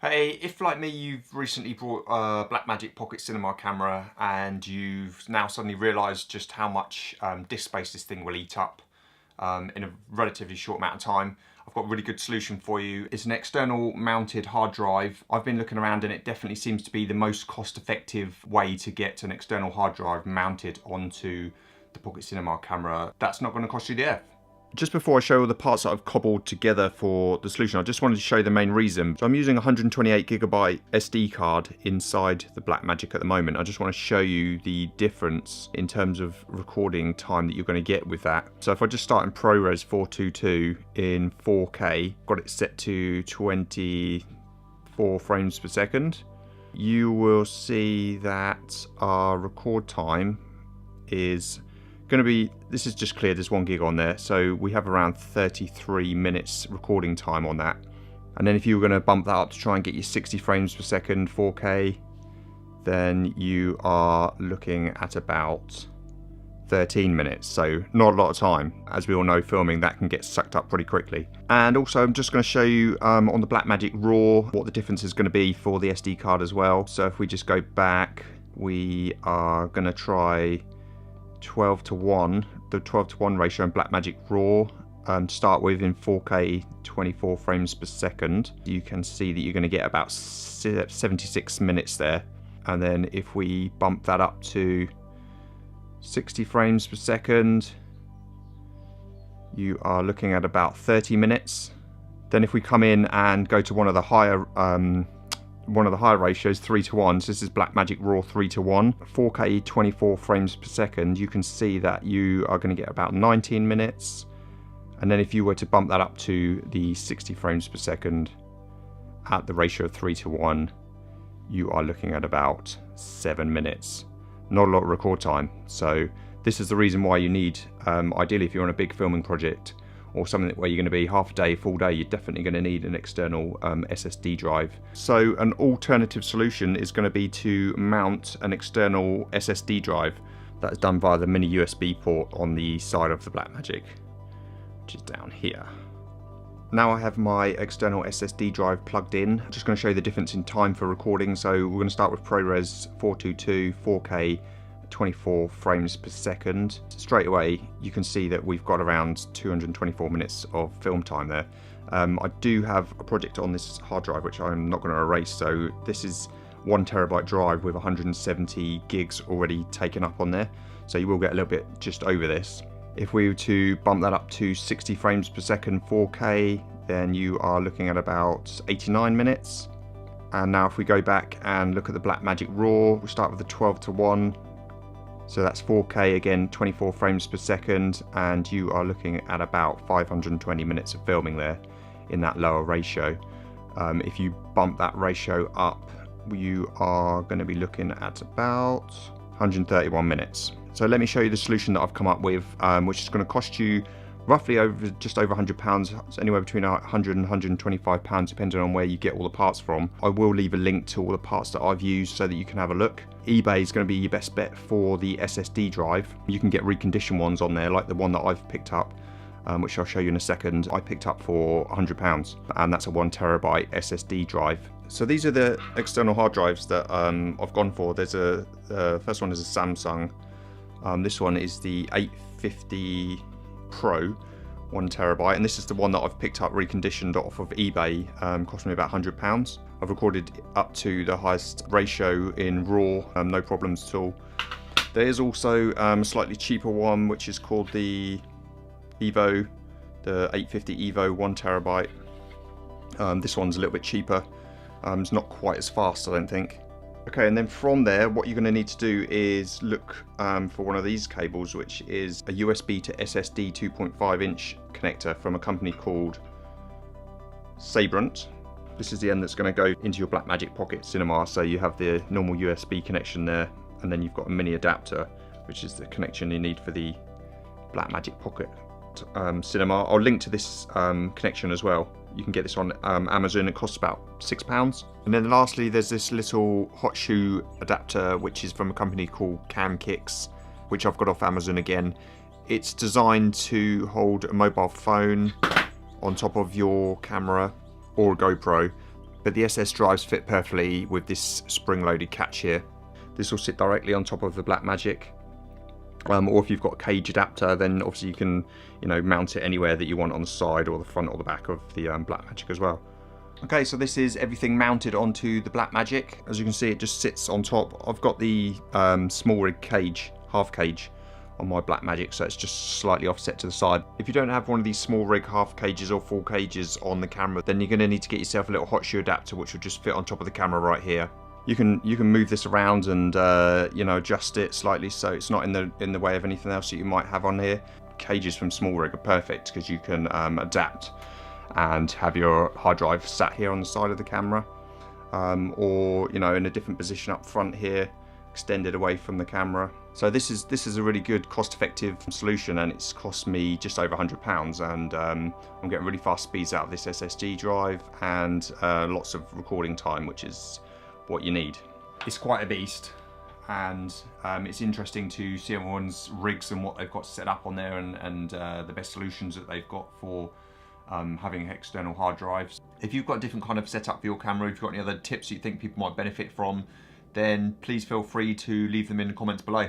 Hey, if like me you've recently bought a Blackmagic Pocket Cinema Camera and you've now suddenly realised just how much disk space this thing will eat up in a relatively short amount of time, I've got a really good solution for you. It's an external mounted hard drive. I've been looking around and it definitely seems to be the most cost-effective way to get an external hard drive mounted onto the Pocket Cinema Camera. That's not going to cost you the earth. Just before I show all the parts that I've cobbled together for the solution, I just wanted to show you the main reason. So I'm using a 128GB SD card inside the Blackmagic at the moment. I just want to show you the difference in terms of recording time that you're going to get with that. So if I just start in ProRes 422 in 4K, got it set to 24 frames per second, you will see that our record time is going to be, this is just clear, there's 1 gig on there, so we have around 33 minutes recording time on that. And then if you were going to bump that up to try and get your 60 frames per second 4K, then you are looking at about 13 minutes, so not a lot of time. As we all know, filming that can get sucked up pretty quickly. And also I'm just going to show you on the Blackmagic RAW what the difference is going to be for the SD card as well. So if we just go back, we are going to try 12:1, the 12:1 ratio in Blackmagic RAW to start with in 4K 24 frames per second. You can see that you're going to get about 76 minutes there. And then if we bump that up to 60 frames per second, you are looking at about 30 minutes. Then if we come in and go to one of the higher ratios, 3:1, so this is Blackmagic RAW 3:1, 4K 24 frames per second, you can see that you are going to get about 19 minutes. And then if you were to bump that up to the 60 frames per second at the ratio of 3:1, you are looking at about 7 minutes. Not a lot of record time. So this is the reason why you need, ideally if you're on a big filming project or something where you're going to be half a day, full day, you're definitely going to need an external SSD drive. So an alternative solution is going to be to mount an external SSD drive. That's done via the mini USB port on the side of the Blackmagic, which is down here. Now I have my external SSD drive plugged in. I'm just going to show you the difference in time for recording. So we're going to start with ProRes 422, 4K, 24 frames per second. Straight away you can see that we've got around 224 minutes of film time there. I do have a project on this hard drive which I'm not going to erase, so this is 1 terabyte drive with 170 gigs already taken up on there, so you will get a little bit just over this. If we were to bump that up to 60 frames per second 4K, then you are looking at about 89 minutes. And now if we go back and look at the Blackmagic RAW, we start with the 12:1. So that's 4K again, 24 frames per second, and you are looking at about 520 minutes of filming there in that lower ratio. If you bump that ratio up, you are going to be looking at about 131 minutes. So let me show you the solution that I've come up with, which is going to cost you roughly just over £100. It's anywhere between £100 and £125 depending on where you get all the parts from. I will leave a link to all the parts that I've used so that you can have a look. eBay is going to be your best bet for the SSD drive. You can get reconditioned ones on there, like the one that I've picked up, which I'll show you in a second. I picked up for £100, and that's a 1 terabyte SSD drive. So these are the external hard drives that I've gone for. There's the first one is a Samsung. This one is the 850 Pro, 1 terabyte, and this is the one that I've picked up reconditioned off of eBay. Cost me about £100. I've recorded up to the highest ratio in RAW, no problems at all. There is also a slightly cheaper one which is called the Evo, the 850 Evo 1 terabyte. This one's a little bit cheaper. It's not quite as fast, I don't think. Okay, and then from there, what you're going to need to do is look for one of these cables, which is a USB to SSD 2.5 inch connector from a company called Sabrent. This is the end that's going to go into your Blackmagic Pocket Cinema, so you have the normal USB connection there, and then you've got a mini adapter, which is the connection you need for the Blackmagic Pocket Cinema. I'll link to this connection as well. You can get this on Amazon. It costs about £6. And then lastly, there's this little hot shoe adapter, which is from a company called Camkix, which I've got off Amazon again. It's designed to hold a mobile phone on top of your camera or a GoPro. But the SS drives fit perfectly with this spring-loaded catch here. This will sit directly on top of the Blackmagic. Or if you've got a cage adapter, then obviously you can, mount it anywhere that you want on the side or the front or the back of the Blackmagic as well. Okay, so this is everything mounted onto the Blackmagic. As you can see, it just sits on top. I've got the small rig cage, half cage, on my Blackmagic, so it's just slightly offset to the side. If you don't have one of these small rig half cages or full cages on the camera, then you're going to need to get yourself a little hot shoe adapter, which will just fit on top of the camera right here. You can move this around and adjust it slightly so it's not in the way of anything else that you might have on here. Cages from small rig are perfect because you can adapt and have your hard drive sat here on the side of the camera, or in a different position up front here, extended away from the camera. So this is a really good cost-effective solution, and it's cost me just over £100, and I'm getting really fast speeds out of this SSD drive and lots of recording time, which is what you need. It's quite a beast, and it's interesting to see everyone's rigs and what they've got set up on there, and the best solutions that they've got for having external hard drives. If you've got a different kind of setup for your camera, if you've got any other tips you think people might benefit from, then please feel free to leave them in the comments below.